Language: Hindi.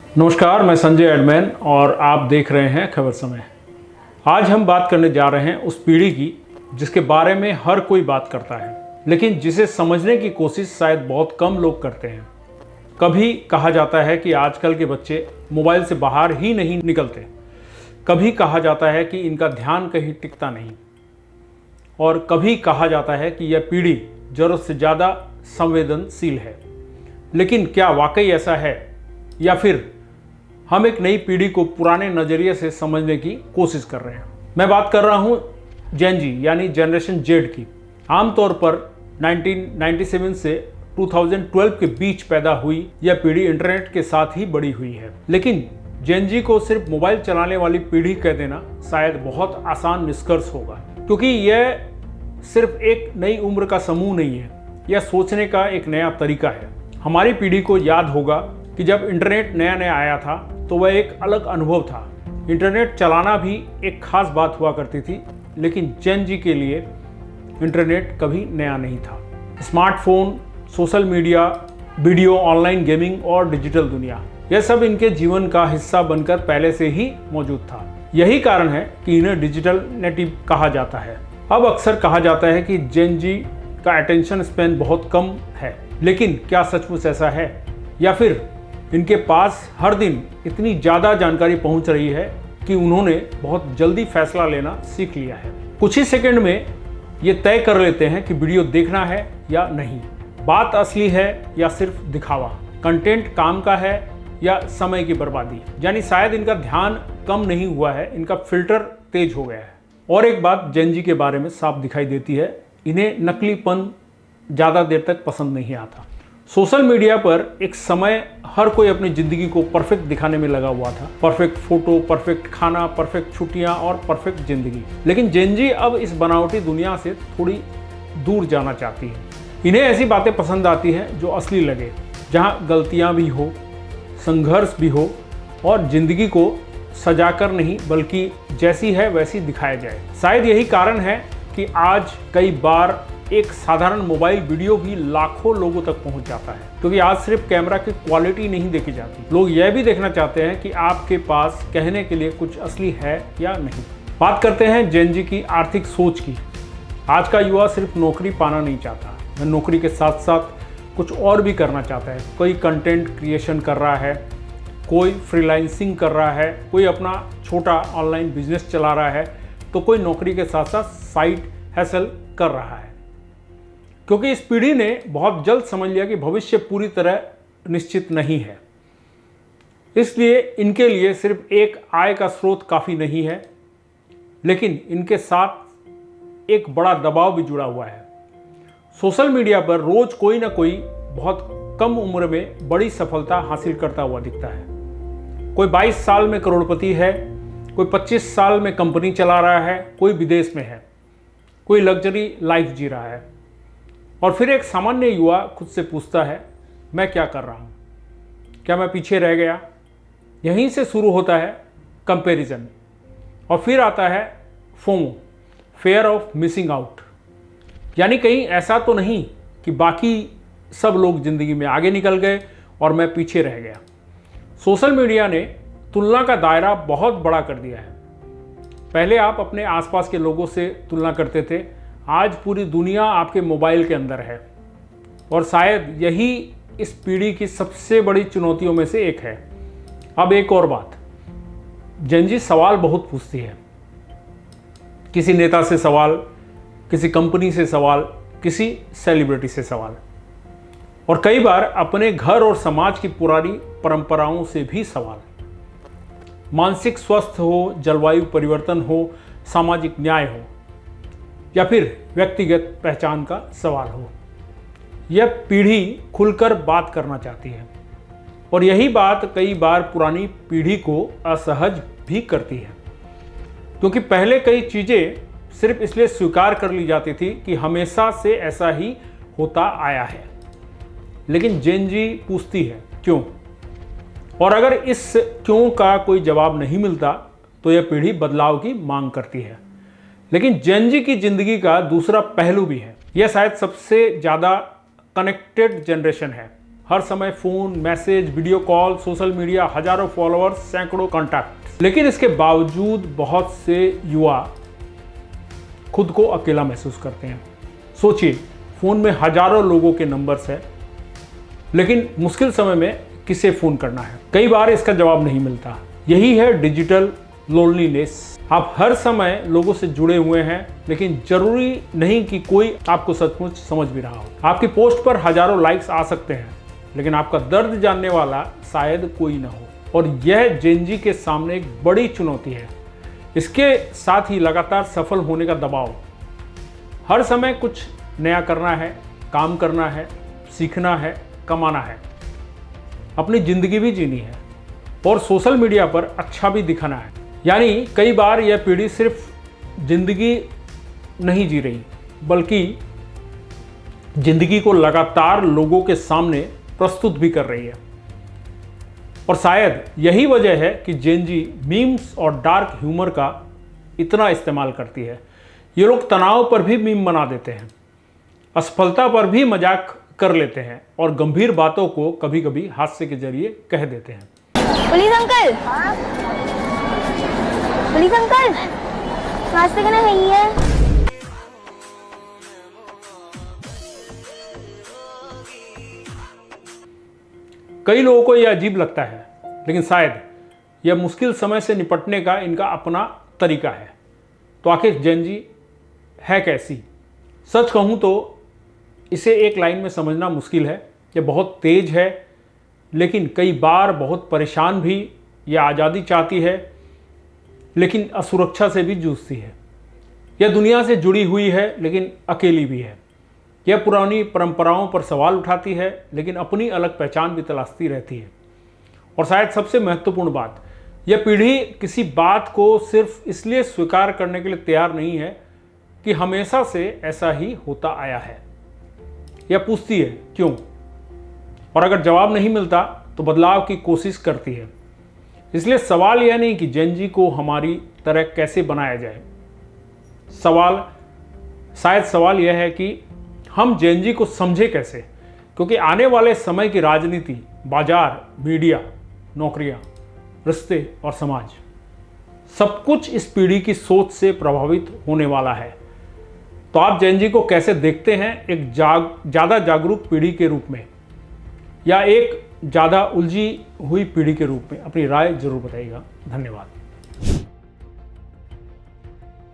नमस्कार, मैं संजय एडमैन और आप देख रहे हैं खबर समय। आज हम बात करने जा रहे हैं उस पीढ़ी की जिसके बारे में हर कोई बात करता है, लेकिन जिसे समझने की कोशिश शायद बहुत कम लोग करते हैं। कभी कहा जाता है कि आजकल के बच्चे मोबाइल से बाहर ही नहीं निकलते, कभी कहा जाता है कि इनका ध्यान कहीं टिकता नहीं, और कभी कहा जाता है कि यह पीढ़ी ज़रूरत से ज़्यादा संवेदनशील है। लेकिन क्या वाकई ऐसा है, या फिर हम एक नई पीढ़ी को पुराने नज़रिए से समझने की कोशिश कर रहे हैं? मैं बात कर रहा हूँ जेन जी यानी जनरेशन जेड की। आमतौर पर 1997 से 2012 के बीच पैदा हुई यह पीढ़ी इंटरनेट के साथ ही बड़ी हुई है। लेकिन जेन जी को सिर्फ मोबाइल चलाने वाली पीढ़ी कह देना शायद बहुत आसान निष्कर्ष होगा, क्योंकि यह सिर्फ एक नई उम्र का समूह नहीं है, यह सोचने का एक नया तरीका है। हमारी पीढ़ी को याद होगा कि जब इंटरनेट नया नया आया था तो वह एक अलग अनुभव था। इंटरनेट चलाना भी एक खास बात हुआ करती थी, लेकिन जेन जी के लिए इंटरनेट कभी नया नहीं था। Smartphone, social media, video, online gaming और डिजिटल दुनिया, यह सब इनके जीवन का हिस्सा बनकर पहले से ही मौजूद था। यही कारण है कि इन्हें डिजिटल नेटिव कहा जाता है। अब अक्सर कहा जाता है कि जेन जी का अटेंशन स्पैन बहुत कम है, लेकिन क्या सचमुच ऐसा है, या फिर इनके पास हर दिन इतनी ज़्यादा जानकारी पहुंच रही है कि उन्होंने बहुत जल्दी फैसला लेना सीख लिया है? कुछ ही सेकंड में ये तय कर लेते हैं कि वीडियो देखना है या नहीं, बात असली है या सिर्फ दिखावा, कंटेंट काम का है या समय की बर्बादी। यानी शायद इनका ध्यान कम नहीं हुआ है, इनका फिल्टर तेज हो गया है। और एक बात जेन जी के बारे में साफ दिखाई देती है, इन्हें नकलीपन ज़्यादा देर तक पसंद नहीं आता। सोशल मीडिया पर एक समय हर कोई अपनी ज़िंदगी को परफेक्ट दिखाने में लगा हुआ था। परफेक्ट फोटो, परफेक्ट खाना, परफेक्ट छुट्टियां और परफेक्ट ज़िंदगी। लेकिन जेन जी अब इस बनावटी दुनिया से थोड़ी दूर जाना चाहती है। इन्हें ऐसी बातें पसंद आती हैं जो असली लगे, जहां गलतियां भी हो, संघर्ष भी हो, और ज़िंदगी को सजाकर नहीं बल्कि जैसी है वैसी दिखाया जाए। शायद यही कारण है कि आज कई बार एक साधारण मोबाइल वीडियो भी लाखों लोगों तक पहुंच जाता है, क्योंकि आज सिर्फ कैमरा की क्वालिटी नहीं देखी जाती, लोग यह भी देखना चाहते हैं कि आपके पास कहने के लिए कुछ असली है या नहीं। बात करते हैं जेन जी की आर्थिक सोच की। आज का युवा सिर्फ नौकरी पाना नहीं चाहता, वह नौकरी के साथ साथ कुछ और भी करना चाहता है। कोई कंटेंट क्रिएशन कर रहा है, कोई फ्रीलांसिंग कर रहा है, कोई अपना छोटा ऑनलाइन बिजनेस चला रहा है, तो कोई नौकरी के साथ साथ साइड हैसल कर रहा है। क्योंकि इस पीढ़ी ने बहुत जल्द समझ लिया कि भविष्य पूरी तरह निश्चित नहीं है, इसलिए इनके लिए सिर्फ एक आय का स्रोत काफ़ी नहीं है, लेकिन इनके साथ एक बड़ा दबाव भी जुड़ा हुआ है। सोशल मीडिया पर रोज कोई ना कोई बहुत कम उम्र में बड़ी सफलता हासिल करता हुआ दिखता है। कोई 22 साल में करोड़पति है, कोई 25 साल में कंपनी चला रहा है, कोई विदेश में है, कोई लग्जरी लाइफ जी रहा है। और फिर एक सामान्य युवा खुद से पूछता है, मैं क्या कर रहा हूँ, क्या मैं पीछे रह गया? यहीं से शुरू होता है कंपैरिजन, और फिर आता है FOMO, fair of missing out. यानी कहीं ऐसा तो नहीं कि बाकी सब लोग ज़िंदगी में आगे निकल गए और मैं पीछे रह गया। सोशल मीडिया ने तुलना का दायरा बहुत बड़ा कर दिया है। पहले आप अपने आसपास के लोगों से तुलना करते थे, आज पूरी दुनिया आपके मोबाइल के अंदर है, और शायद यही इस पीढ़ी की सबसे बड़ी चुनौतियों में से एक है। अब एक और बात, जेन जी सवाल बहुत पूछती है, किसी नेता से सवाल, किसी कंपनी से सवाल, किसी सेलिब्रिटी से सवाल, और कई बार अपने घर और समाज की पुरानी परंपराओं से भी सवाल। मानसिक स्वास्थ्य हो, जलवायु परिवर्तन हो, सामाजिक न्याय हो, या फिर व्यक्तिगत पहचान का सवाल हो, यह पीढ़ी खुलकर बात करना चाहती है। और यही बात कई बार पुरानी पीढ़ी को असहज भी करती है, क्योंकि पहले कई चीज़ें सिर्फ इसलिए स्वीकार कर ली जाती थी कि हमेशा से ऐसा ही होता आया है। लेकिन जेन जी पूछती है क्यों, और अगर इस क्यों का कोई जवाब नहीं मिलता तो यह पीढ़ी बदलाव की मांग करती है। लेकिन जेन जी की जिंदगी का दूसरा पहलू भी है। यह शायद सबसे ज़्यादा कनेक्टेड जनरेशन है। हर समय phone, message, video call, social media, हजारों फॉलोअर्स, सैकड़ों कॉन्टैक्ट। लेकिन इसके बावजूद बहुत से युवा खुद को अकेला महसूस करते हैं। सोचिए, फ़ोन में हजारों लोगों के नंबर्स हैं, लेकिन मुश्किल समय में किसे फ़ोन करना है, कई बार इसका जवाब नहीं मिलता। यही है डिजिटल लोनलीनेस। आप हर समय लोगों से जुड़े हुए हैं, लेकिन जरूरी नहीं कि कोई आपको सचमुच समझ भी रहा हो। आपकी पोस्ट पर हजारों लाइक्स आ सकते हैं, लेकिन आपका दर्द जानने वाला शायद कोई ना हो। और यह जेन-ज़ी के सामने एक बड़ी चुनौती है। इसके साथ ही लगातार सफल होने का दबाव। हर समय कुछ नया करना है, काम करना है, सीखना है, कमाना है, अपनी जिंदगी भी जीनी है और सोशल मीडिया पर अच्छा भी दिखाना है। यानी कई बार यह पीढ़ी सिर्फ जिंदगी नहीं जी रही, बल्कि जिंदगी को लगातार लोगों के सामने प्रस्तुत भी कर रही है। और शायद यही वजह है कि जेन-ज़ी मीम्स और डार्क ह्यूमर का इतना इस्तेमाल करती है। ये लोग तनाव पर भी मीम बना देते हैं, असफलता पर भी मजाक कर लेते हैं और गंभीर बातों को कभी कभी हास्य के जरिए कह देते हैं। पुलिस अंकल, पुलिस अंकल, नाश्ते करना नहीं है? कई लोगों को यह अजीब लगता है, लेकिन शायद यह मुश्किल समय से निपटने का इनका अपना तरीका है। तो आखिर जेन-ज़ी है कैसी? सच कहूँ तो इसे एक लाइन में समझना मुश्किल है। यह बहुत तेज है, लेकिन कई बार बहुत परेशान भी। यह आज़ादी चाहती है, लेकिन असुरक्षा से भी जूझती है। यह दुनिया से जुड़ी हुई है, लेकिन अकेली भी है। यह पुरानी परंपराओं पर सवाल उठाती है, लेकिन अपनी अलग पहचान भी तलाशती रहती है। और शायद सबसे महत्वपूर्ण बात, यह पीढ़ी किसी बात को सिर्फ इसलिए स्वीकार करने के लिए तैयार नहीं है कि हमेशा से ऐसा ही होता आया है। यह पूछती है क्यों, और अगर जवाब नहीं मिलता तो बदलाव की कोशिश करती है। इसलिए सवाल यह नहीं कि जेन-ज़ी को हमारी तरह कैसे बनाया जाए, सवाल यह है कि हम जेन-ज़ी को समझे कैसे। क्योंकि आने वाले समय की राजनीति, बाजार, मीडिया, नौकरियां, रिश्ते और समाज, सब कुछ इस पीढ़ी की सोच से प्रभावित होने वाला है। तो आप जेन-ज़ी को कैसे देखते हैं? एक ज़्यादा जागरूक पीढ़ी के रूप में, या एक ज़्यादा उलझी हुई पीढ़ी के रूप में? अपनी राय जरूर बताइएगा। धन्यवाद।